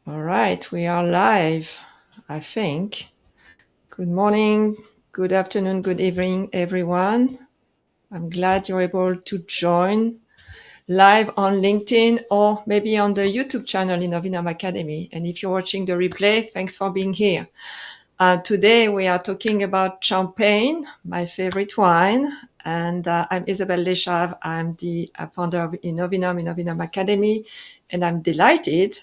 All right, we are live, I think. Good morning, good afternoon, good evening, everyone. I'm glad you're able to join live on LinkedIn or maybe on the YouTube channel in Novinam Academy. And if you're watching the replay, thanks for being here. Today we are talking about champagne, my favorite wine. And I'm Isabelle Lesschaeve. I'm the founder of Novinam Academy. And I'm delighted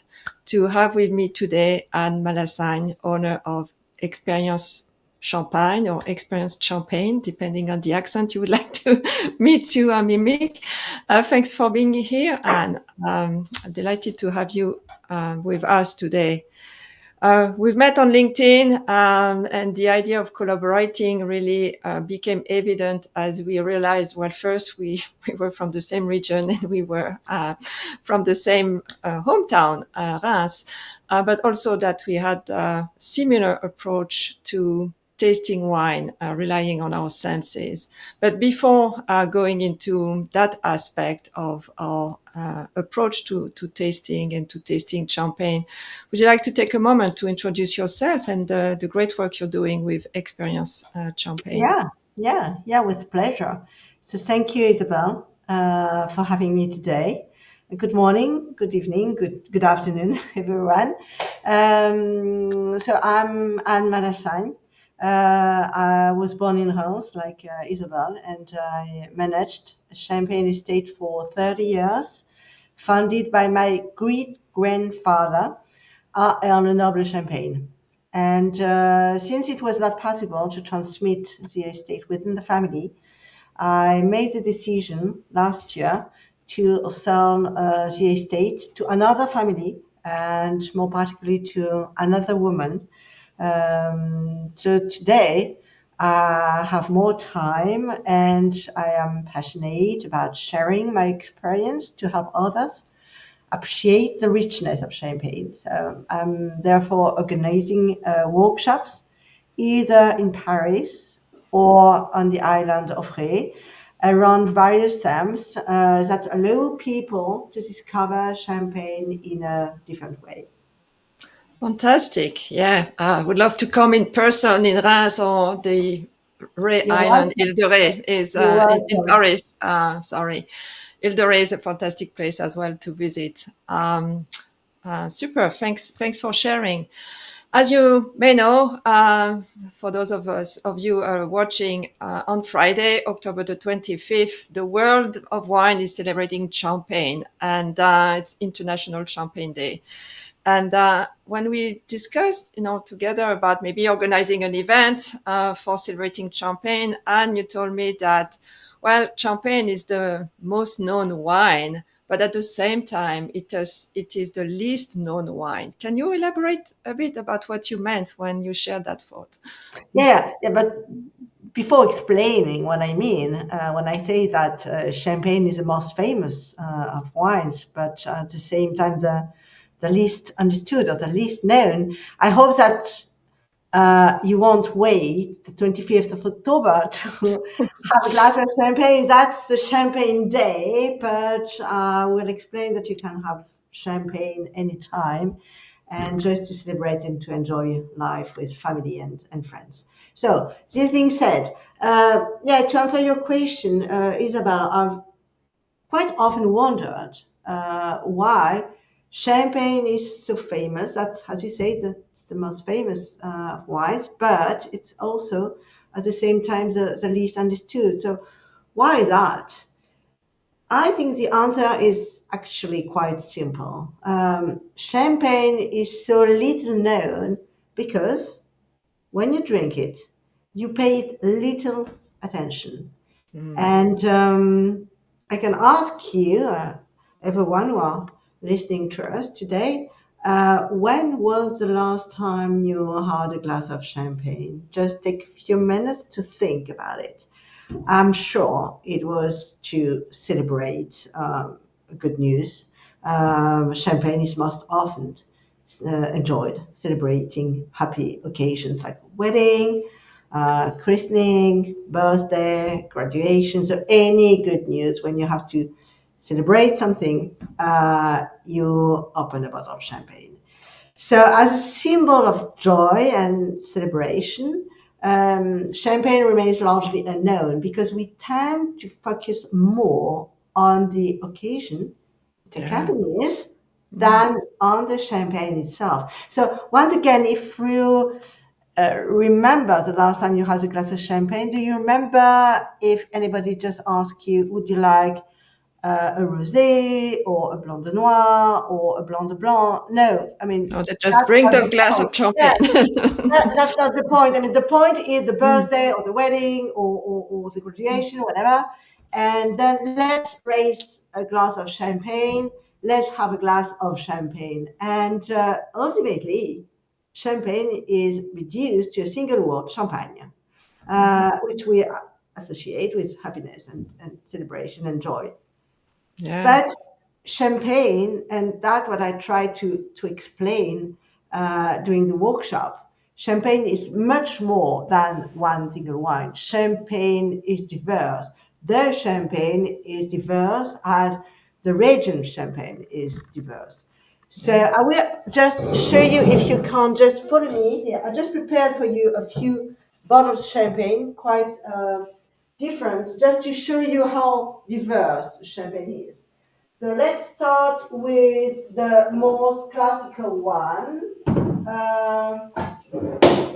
to have with me today Anne Malassagne, owner of Experience Champagne or Experience Champagne, depending on the accent you would like to me to mimic. Thanks for being here, Anne. I'm delighted to have you with us today. We've met on LinkedIn, and the idea of collaborating really became evident as we realized, well, first we were from the same region and we were from the same hometown, Reims, but also that we had a similar approach to tasting wine, relying on our senses. But before going into that aspect of our approach to tasting and to tasting champagne, would you like to take a moment to introduce yourself and the great work you're doing with Experience Champagne? Yeah, with pleasure. So thank you, Isabel, for having me today. Good morning, good evening, good afternoon, everyone. So I'm Anne Malassagne. I was born in Reims, like Isabel, and I managed a champagne estate for 30 years, founded by my great-grandfather, on a noble champagne. And since it was not possible to transmit the estate within the family, I made the decision last year to sell the estate to another family and more particularly to another woman. So today I have more time and I am passionate about sharing my experience to help others appreciate the richness of champagne. So I'm therefore organizing workshops either in Paris or on the island of Reims around various themes that allow people to discover champagne in a different way. Fantastic. Yeah, I would love to come in person in Reims or the Ré You're Island. welcome. Ile de Ré is You're in welcome. Paris. Sorry. Ile de Ré is a fantastic place as well to visit. Super. Thanks for sharing. As you may know, for those of you watching, on Friday, October the 25th, the world of wine is celebrating champagne, and it's International Champagne Day. And when we discussed, together about maybe organizing an event for celebrating champagne, and you told me that, well, champagne is the most known wine, but at the same time, it is the least known wine. Can you elaborate a bit about what you meant when you shared that thought? Yeah, but before explaining what I mean, when I say that champagne is the most famous of wines, but at the same time the least understood or the least known, I hope that you won't wait the 25th of October to have a glass of champagne. That's the champagne day, but we'll explain that you can have champagne anytime and just to celebrate and to enjoy life with family and friends. So this being said, to answer your question, Isabel, I've quite often wondered why champagne is so famous. That's, as you say, it's the most famous of wines, but it's also at the same time the least understood. So why that? I think the answer is actually quite simple. Champagne is so little known because when you drink it, you pay little attention. Mm. And I can ask you, everyone who are listening to us today, when was the last time you had a glass of champagne? Just take a few minutes to think about it. I'm sure it was to celebrate good news. Champagne is most often enjoyed celebrating happy occasions like wedding, christening, birthday, graduation. So any good news when you have to celebrate something, you open a bottle of champagne. So, as a symbol of joy and celebration, champagne remains largely unknown because we tend to focus more on the occasion it Yeah. accompanies Mm. than on the champagne itself. So, once again, if you remember the last time you had a glass of champagne, do you remember if anybody just asked you, would you like a rosé or a blanc de noir or a blanc de blanc? No, I mean, No, they just that's bring not the the glass point. of Yeah, champagne. that's not the point. I mean, the point is the Mm. birthday or the wedding or the graduation, whatever. And then let's raise a glass of champagne. Let's have a glass of champagne. And ultimately, champagne is reduced to a single word, champagne, Mhm. which we associate with happiness and celebration and joy. Yeah. But champagne, and that's what I try to explain during the workshop. Champagne is much more than one single wine. Champagne is diverse. The champagne is diverse as the region champagne is diverse. So Yeah. I will just show you if you can just follow me here. I just prepared for you a few bottles of champagne, quite different, just to show you how diverse champagne is. So let's start with the most classical one. Um,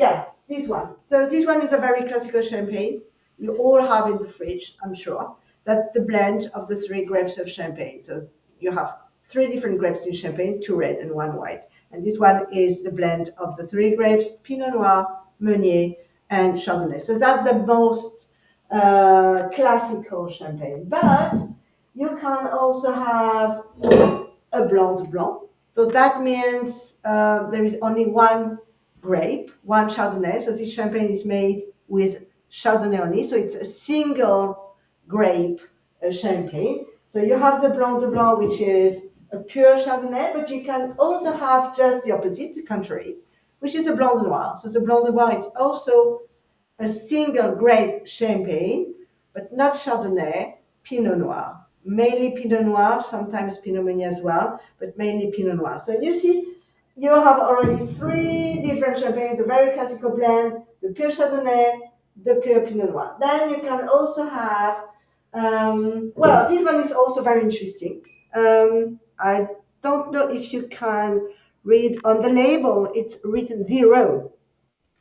yeah, this one. So this one is a very classical champagne. You all have in the fridge, I'm sure. That's the blend of the three grapes of champagne. So you have three different grapes in champagne, two red and one white. And this one is the blend of the three grapes, Pinot Noir, Meunier, and Chardonnay. So that's the most classical champagne. But you can also have a blanc de blanc. So that means there is only one grape, one Chardonnay. So this champagne is made with Chardonnay only. So it's a single grape champagne. So you have the Blanc de Blanc, which is a pure Chardonnay, but you can also have just the opposite, the contrary, which is a Blanc de Noir. So the Blanc de Noir is also a single grape champagne, but not Chardonnay, Pinot Noir. Mainly Pinot Noir, sometimes Pinot Meunier as well, but mainly Pinot Noir. So you see, you have already three different champagnes, the very classical blend, the pure Chardonnay, the pure Pinot Noir. Then you can also have, well, this one is also very interesting. I don't know if you can read on the label, it's written zero.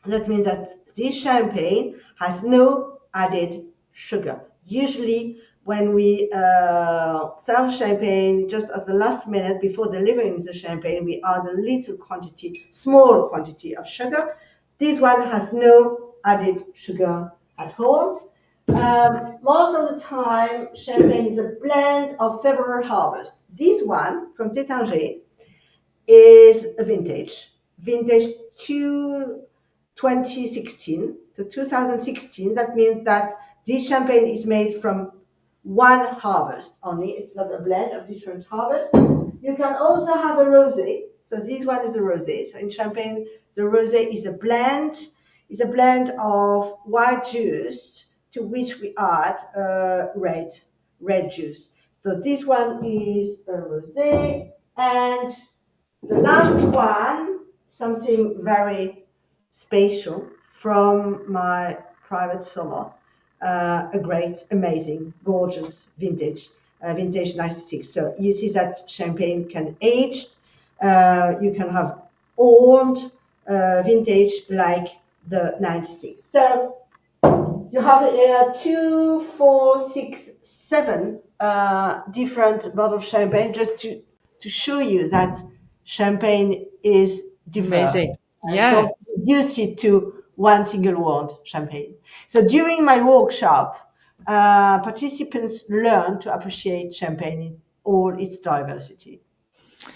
That means that this champagne has no added sugar. Usually, when we sell champagne, just at the last minute before delivering the champagne, we add a little quantity, small quantity of sugar. This one has no added sugar at all. Most of the time, champagne is a blend of several harvests. This one from Tétinger is a vintage 2016 to 2016. That means that this champagne is made from one harvest only. It's not a blend of different harvests. You can also have a rosé. So this one is a rosé. So in champagne, the rosé is a blend of white juice to which we add red juice. So this one is a rosé, and the last one, something very special from my private cellar, a great, amazing, gorgeous vintage 96. So you see that champagne can age. You can have old vintage like the 96. So you have two, four, six, seven different bottles of champagne just to show you that champagne is diverse. Amazing. Don't Yeah. reduce it to one single word, champagne. So during my workshop, participants learn to appreciate champagne in all its diversity.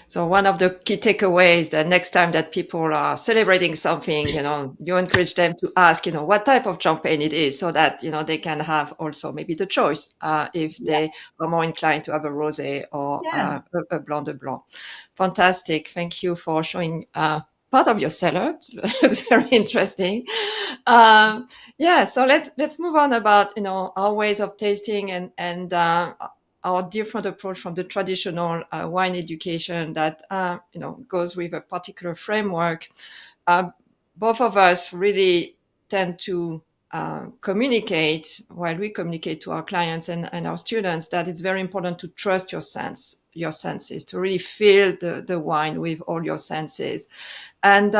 So one of the key takeaways that next time that people are celebrating something, you encourage them to ask, what type of champagne it is, so that they can have also maybe the choice if Yeah, they are more inclined to have a rosé or yeah. a blanc de blanc. Fantastic. Thank you for showing part of your cellar. It's very interesting. Yeah. So let's move on about our ways of tasting and our different approach from the traditional wine education that goes with a particular framework. Both of us really tend to communicate, while we communicate to our clients and our students, that it's very important to trust your senses, to really feel the wine with all your senses. And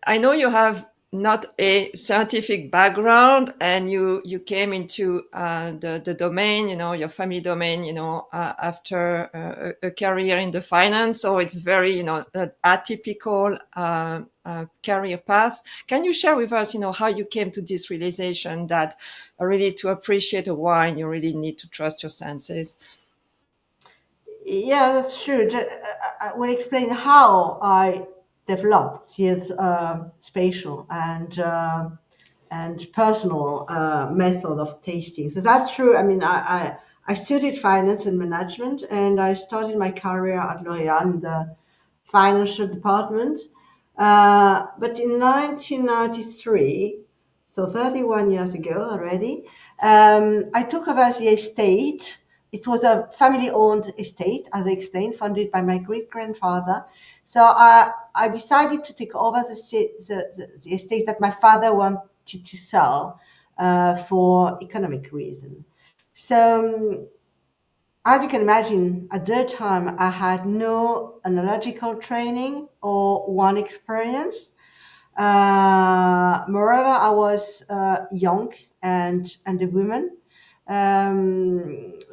I know you have not a scientific background, and you came into the domain, your family domain, after a career in the finance. So it's very, atypical career path. Can you share with us, how you came to this realization that really to appreciate a wine, you really need to trust your senses? Yeah, that's true. I will explain how I developed this spatial and personal method of tasting. So that's true. I mean, I studied finance and management, and I started my career at L'Oréal in the financial department. But in 1993, so 31 years ago already, I took over the estate. It was a family-owned estate, as I explained, funded by my great-grandfather. So I decided to take over the estate that my father wanted to sell for economic reason. So as you can imagine, at that time, I had no analogical training or one experience. Moreover, I was young and a woman.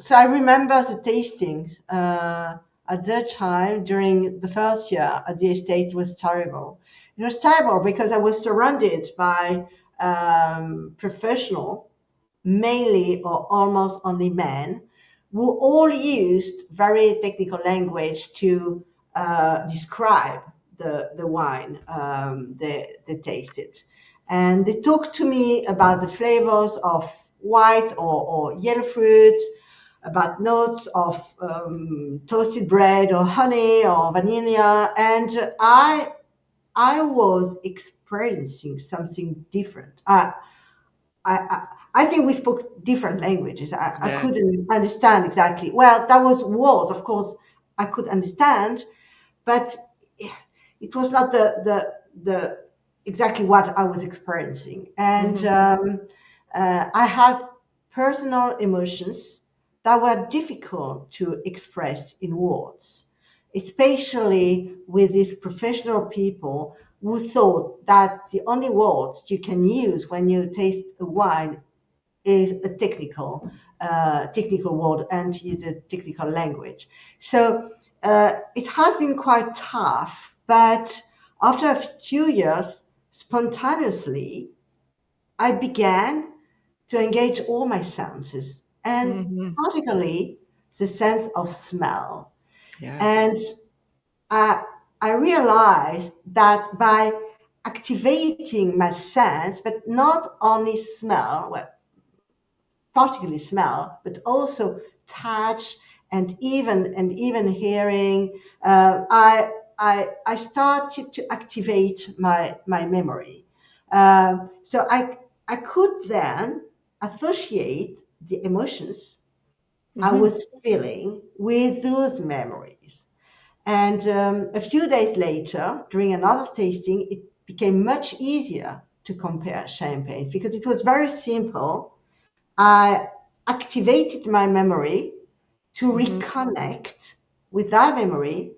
So I remember the tastings at that time during the first year at the estate was terrible. It was terrible because I was surrounded by professional, mainly or almost only men, who all used very technical language to describe the wine they tasted. And they talked to me about the flavors of white or yellow fruit, about notes of toasted bread or honey or vanilla. And I was experiencing something different. I, I think we spoke different languages. I Yeah. couldn't understand exactly. Well, that was words, of course, I could understand, but it was not the exactly what I was experiencing. And Mhm. I had personal emotions that were difficult to express in words, especially with these professional people who thought that the only words you can use when you taste a wine is a technical word and the technical language. So it has been quite tough, but after a few years, spontaneously, I began to engage all my senses, and Mhm. particularly the sense of smell. Yeah. And I, I realized that by activating my sense, but not only smell, well, particularly smell, but also touch and even hearing. I started to activate my memory. So I could then associate the emotions I Mhm. was feeling with those memories. And a few days later, during another tasting, it became much easier to compare champagnes because it was very simple. I activated my memory to Mhm. reconnect with that memory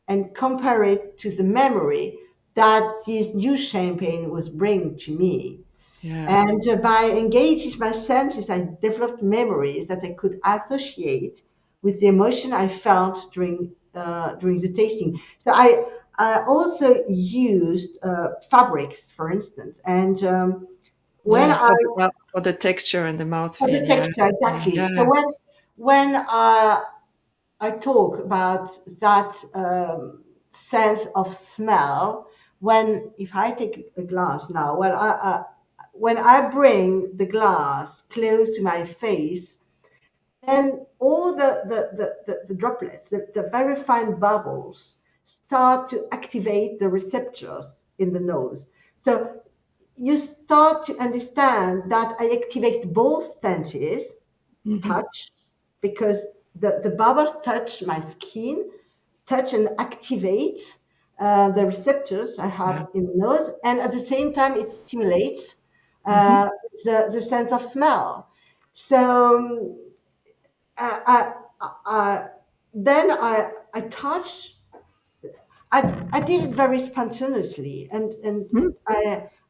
and compare it to the memory that this new champagne was bringing to me. Yeah. And by engaging my senses, I developed memories that I could associate with the emotion I felt during the tasting. So I also used fabrics, for instance, and when Yeah. I For the texture and the for mouthfeel. the Yeah. texture, Yeah. exactly. So Yeah. when I talk about that sense of smell, when if I take a glass now, well, when I bring the glass close to my face, then all the droplets, the very fine bubbles, start to activate the receptors in the nose. So you start to understand that I activate both senses touch, because the bubbles touch my skin, touch and activate the receptors I Yeah. have in the nose, and at the same time it stimulates Hmm. the sense of smell. So I, I, then I touch. I did it very spontaneously, and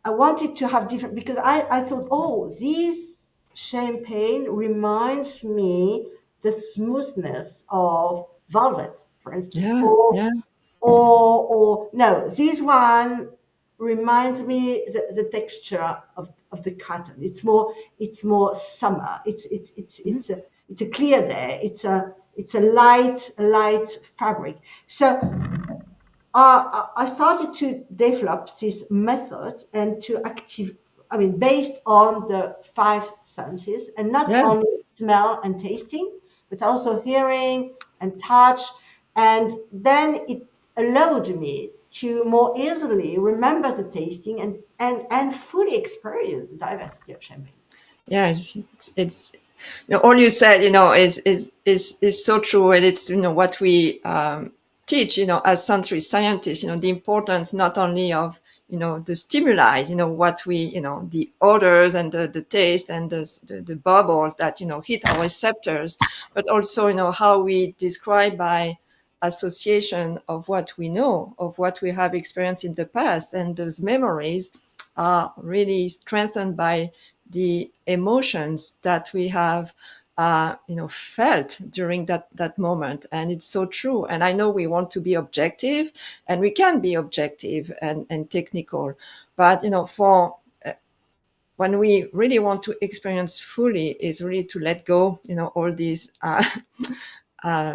I wanted to have different, because I thought, oh, this champagne reminds me the smoothness of velvet, for instance, Yeah. Yeah. or no, this one reminds me the texture of the cotton. It's more summer. It's a clear day. It's a light fabric. So I started to develop this method and to active, I mean, based on the five senses, and not Yeah. only smell and tasting, but also hearing and touch. And then it allowed me to more easily remember the tasting and fully experience the diversity of champagne. Yeah. It's all you said, is so true, and it's what we teach, as sensory scientists. The importance not only of the stimuli, what we, the odors and the taste and the bubbles that hit our receptors, but also how we describe by association of what we know, of what we have experienced in the past, and those memories are really strengthened by the emotions that we have felt during that moment. And it's so true. And I know we want to be objective, and we can be objective and technical, but for when we really want to experience fully, is really to let go all these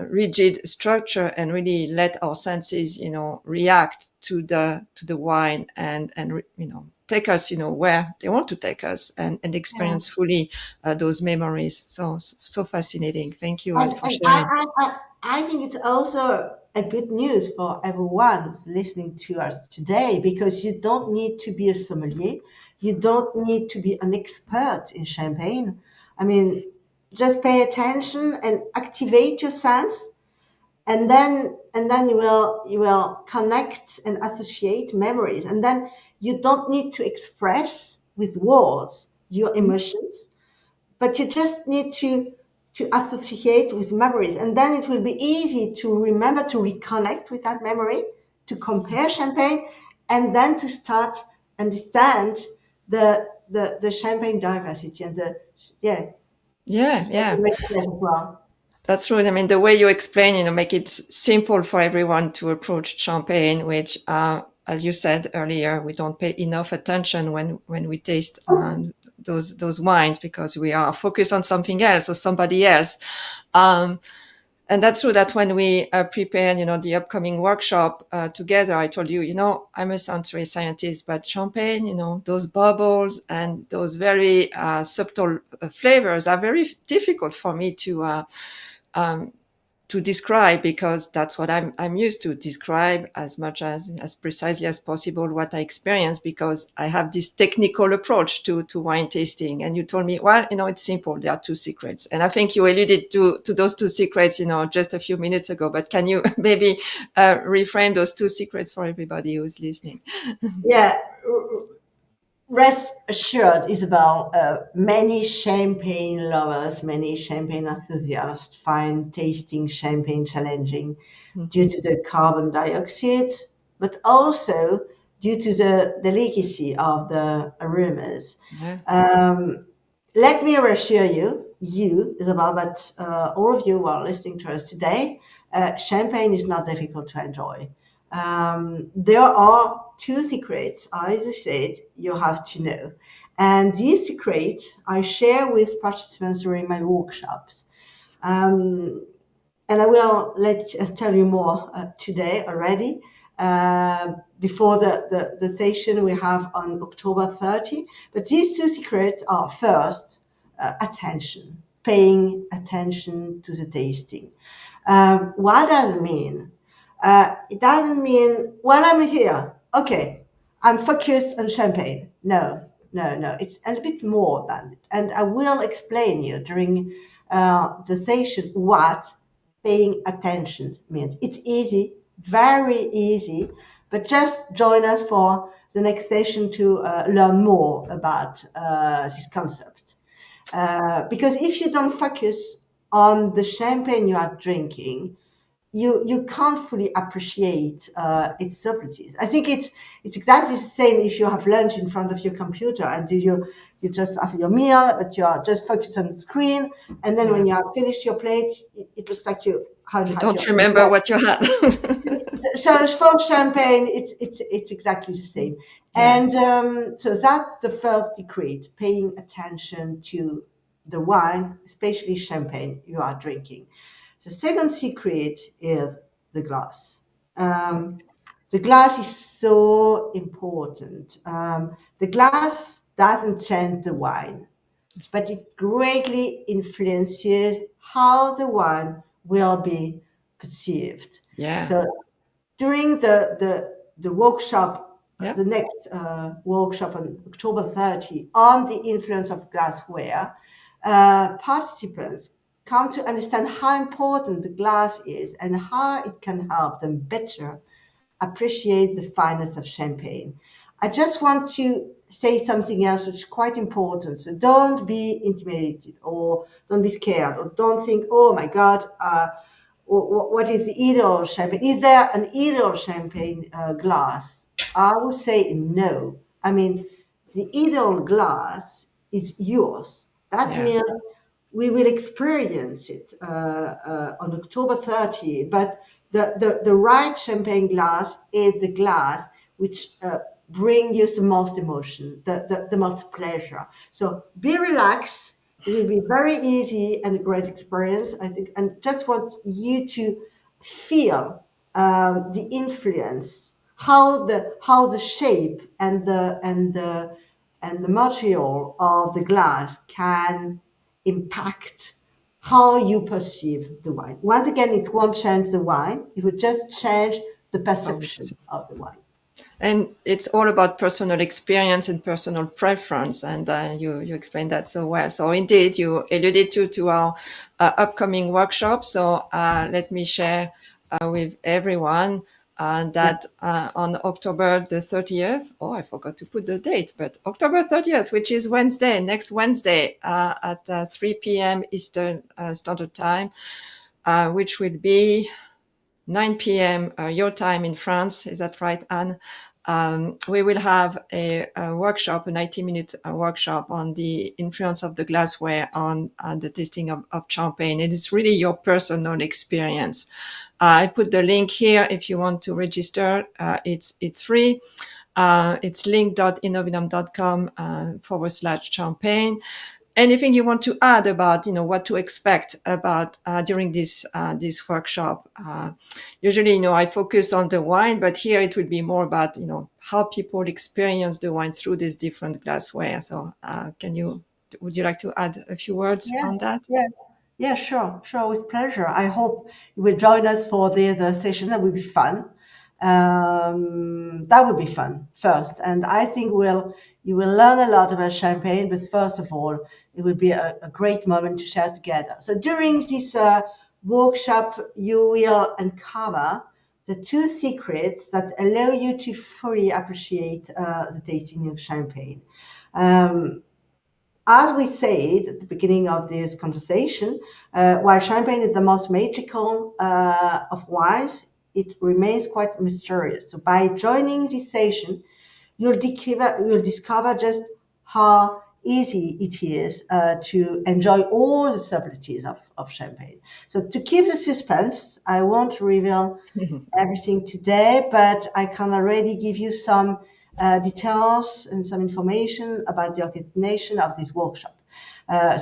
rigid structure, and really let our senses react to the wine, and take us where they want to take us, and Yeah. experience fully those memories. So fascinating. Thank you, Anne, And, for and sharing. I think it's also a good news for everyone listening to us today, because you don't need to be a sommelier. You don't need to be an expert in champagne. I mean, just pay attention and activate your sense, and then you will connect and associate memories. And then you don't need to express with words your Mhm. emotions, but you just need to associate with memories, and then it will be easy to remember, to reconnect with that memory, to compare champagne, and then to start understand the champagne diversity and the, yeah, Yeah, yeah. richness as well. That's true. I mean, the way you explain, make it simple for everyone to approach champagne, which, as you said earlier, we don't pay enough attention when we taste those wines, because we are focused on something else or somebody else. Um, and that's true that when we prepare, the upcoming workshop together, I told you, I'm a sensory scientist, but champagne, those bubbles and those very subtle flavors are very difficult for me um, to describe, because that's what I'm used to describe as much as precisely as possible what I experience, because I have this technical approach to wine tasting. And you told me, well, it's simple. There are two secrets, and I think you alluded to those two secrets, just a few minutes ago. But can you maybe reframe those two secrets for everybody who's listening? Yeah, rest assured, Isabel, many champagne lovers, many champagne enthusiasts find tasting champagne challenging due Mhm. to the carbon dioxide, but also due to the delicacy of the aromas. Yeah. Um, Let me reassure you, Isabel, but all of you who are listening to us today, champagne is not difficult to enjoy. There are two secrets, as I said, you have to know. And these secrets I share with participants during my workshops. Um, and I will tell you more today already, before the session we have on October 30. But these two secrets are, first, attention, paying attention to the tasting. What does it mean? It doesn't mean, well, I'm here. Okay, I'm focused on champagne. No, no, no. It's a bit more than it. And I will explain you during the session what paying attention means. It's easy, very easy, but just join us for the next session to learn more about this concept. Because if you don't focus on the champagne you are drinking, you can't fully appreciate its subtleties. I think it's exactly the same if you have lunch in front of your computer and you just have your meal, but you are just focused on the screen, and then when you have finished your plate, it looks like you haven't You had don't your remember what you had. so for champagne, it's exactly the same. Yeah. And so that's the first secret: paying attention to the wine, especially champagne you are drinking. The second secret is the glass. Um, the glass is so important. The glass doesn't change the wine, but it greatly influences how the wine will be perceived. Yeah. So during the workshop, Yeah. the next workshop on October 30 on the influence of glassware, participants come to understand how important the glass is and how it can help them better appreciate the fineness of champagne. I just want to say something else which is quite important. So don't be intimidated or don't be scared or don't think, oh my God, what is the ideal champagne? Is there an ideal champagne glass? I would say no. I mean, the ideal glass is yours. That Yeah. means we will experience it on October 30, but the right champagne glass is the glass which brings you the most emotion, the most pleasure. So be relaxed. It will be very easy and a great experience, I think. And just want you to feel the influence, how the shape and the material of the glass can impact how you perceive the wine. Once again, it won't change the wine, it will just change the perception of the wine. And it's all about personal experience and personal preference, and you explained that so well. So indeed, you alluded to our upcoming workshop. So let me share with everyone that on October the 30th, oh, I forgot to put the date, but October 30th, which is Wednesday, next Wednesday at 3 p.m. Eastern Standard Time, which will be 9 p.m. Your time in France. Is that right, Anne? We will have a workshop, a 90-minute workshop on the influence of the glassware on the tasting of champagne. And it's really your personal experience. I put the link here if you want to register. It's free. It's link.innovinum.com/champagne. Anything you want to add about what to expect about during this workshop? Usually I focus on the wine, but here it will be more about how people experience the wine through these different glassware. So would you like to add a few words Yeah, on that? yeah, sure, with pleasure. I hope you will join us for this session. That will be fun. That would be fun first, and I think you will learn a lot about champagne. But first of all, it will be a great moment to share together. So during this workshop, you will uncover the two secrets that allow you to fully appreciate the tasting of champagne. As we said at the beginning of this conversation, while champagne is the most magical of wines, it remains quite mysterious. So by joining this session, you'll discover just how easy it is to enjoy all the subtleties of champagne. So to keep the suspense, I won't reveal everything today, but I can already give you some details and some information about the organization of this workshop.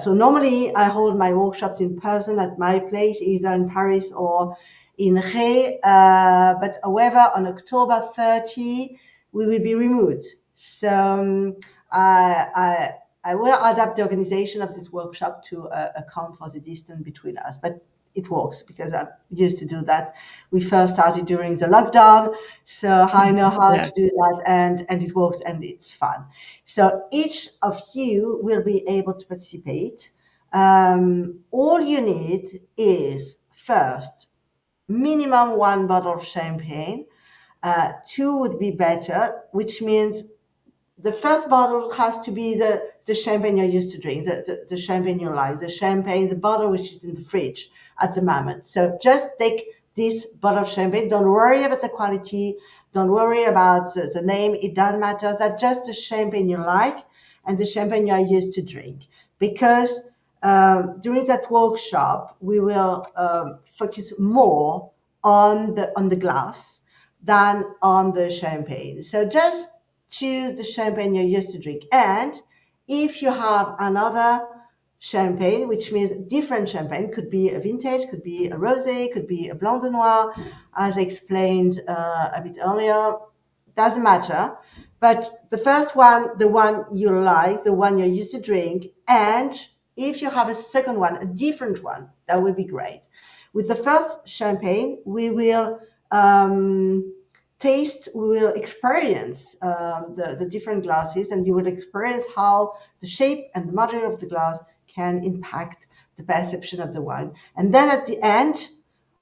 So normally I hold my workshops in person at my place, either in Paris or in Reims, but however, on October 30, we will be remote. So I will adapt the organization of this workshop to account for the distance between us, but it works because I used to do that. We first started during the lockdown, so I know how to do that, and it works and it's fun. So each of you will be able to participate All you need is first minimum 1 bottle of champagne. 2 would be better, which means the first bottle has to be the champagne you're used to drink, the champagne you like, the champagne, the bottle which is in the fridge at the moment. So just take this bottle of champagne. Don't worry about the quality. Don't worry about the name. It doesn't matter. That's just the champagne you like and the champagne you're used to drink. Because during that workshop, we will focus more on the glass than on the champagne. So just choose the champagne you're used to drink. And if you have another champagne, which means different champagne, could be a vintage, could be a rosé, could be a blanc de noir, as I explained a bit earlier, doesn't matter. But the first one, the one you like, the one you're used to drink, and if you have a second one, a different one, that would be great. With the first champagne, we will taste, we will experience the different glasses, and you will experience how the shape and the material of the glass can impact the perception of the wine. And then at the end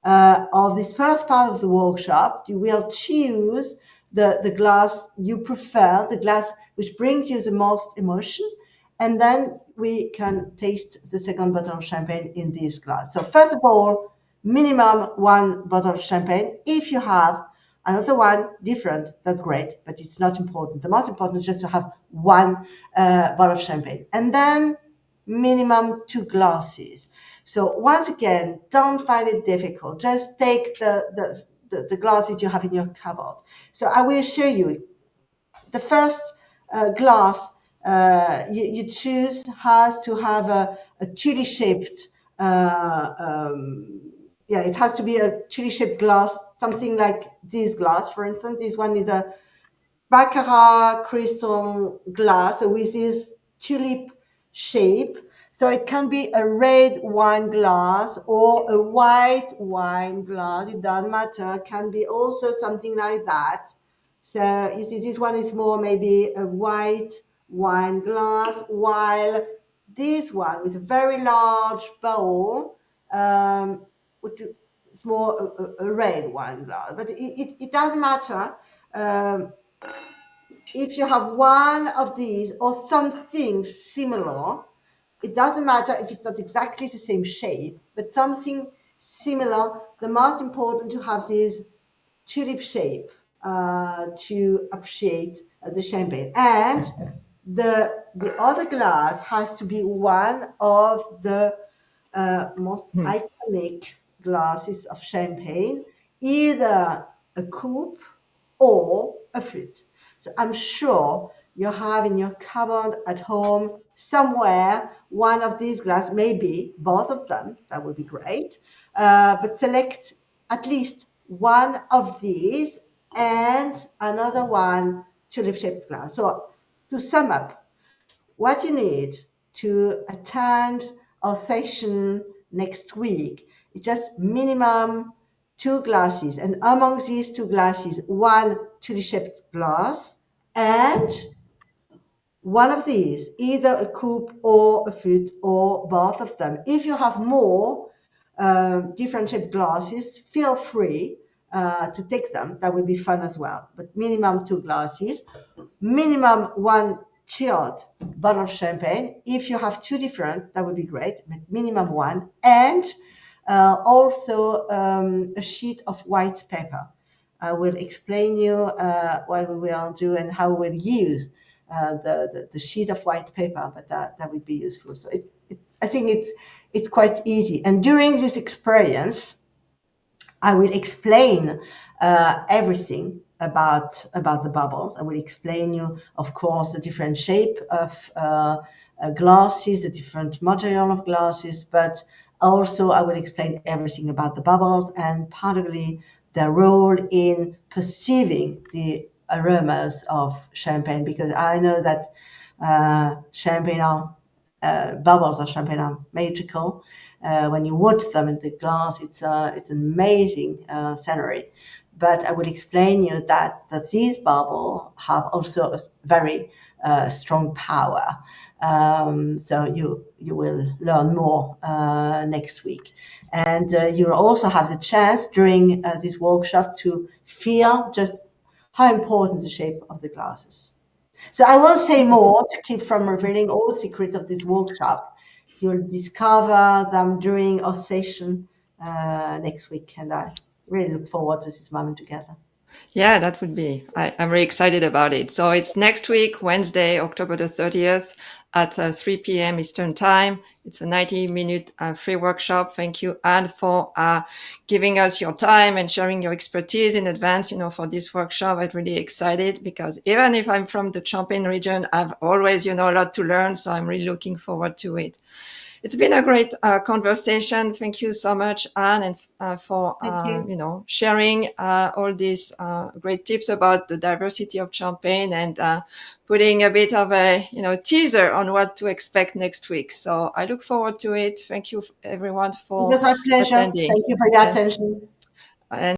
of this first part of the workshop, you will choose the glass you prefer, the glass which brings you the most emotion, and then we can taste the second bottle of champagne in this glass. So first of all, minimum 1 bottle of champagne. If you have another one different, that's great, but it's not important. The most important is just to have 1 bottle of champagne. And then minimum 2 glasses. So once again, don't find it difficult. Just take the glasses you have in your cupboard. So I will show you. The first glass you choose has to have a chili shaped, it has to be a chili shaped glass, something like this glass, for instance. This one is a Baccarat crystal glass with this tulip shape. So it can be a red wine glass or a white wine glass. It doesn't matter. It can be also something like that. So you see, this one is more maybe a white wine glass, while this one with a very large bowl, it's more a red wine glass. But it doesn't matter. If you have one of these or something similar, it doesn't matter if it's not exactly the same shape, but something similar. The most important to have this tulip shape to appreciate the champagne. And the other glass has to be one of the most iconic glasses of champagne, either a coupe or a flute. So I'm sure you have in your cupboard at home somewhere one of these glasses, maybe both of them, that would be great. But select at least one of these and another one tulip-shaped glass. So to sum up, what you need to attend our session next week is just minimum 2 glasses, and among these 2 glasses, 1 tulip-shaped glass and one of these, either a coupe or a flute or both of them. If you have more different shaped glasses, feel free to take them. That would be fun as well. But minimum 2 glasses, minimum 1 chilled bottle of champagne. If you have 2 different, that would be great, but minimum 1. And also a sheet of white paper. I will explain you what we will do and how we'll use the sheet of white paper, but that would be useful. So I think it's quite easy. And during this experience, I will explain everything about the bubbles. I will explain you, of course, the different shape of glasses, the different material of glasses, but also I will explain everything about the bubbles and particularly their role in perceiving the aromas of champagne, because I know that bubbles of champagne are magical. When you watch them in the glass, it's an amazing scenery. But I will explain you that these bubbles have also a very strong power. So you will learn more next week. And you'll also have the chance during this workshop to feel just how important the shape of the glasses. So I won't say more to keep from revealing all the secrets of this workshop. You'll discover them during our session next week, and I really look forward to this moment together. Yeah, that would be. I'm really excited about it. So it's next week, Wednesday, October the 30th at 3 p.m. Eastern Time. It's a 90-minute free workshop. Thank you, Anne, for giving us your time and sharing your expertise in advance, for this workshop. I'm really excited because even if I'm from the Champagne region, I've always, a lot to learn. So I'm really looking forward to it. It's been a great conversation. Thank you so much, Anne, and for Thank you. sharing all these great tips about the diversity of Champagne and putting a bit of a teaser on what to expect next week. So I look forward to it. Thank you, everyone, It for was my pleasure. attending, Thank you for your and attention. and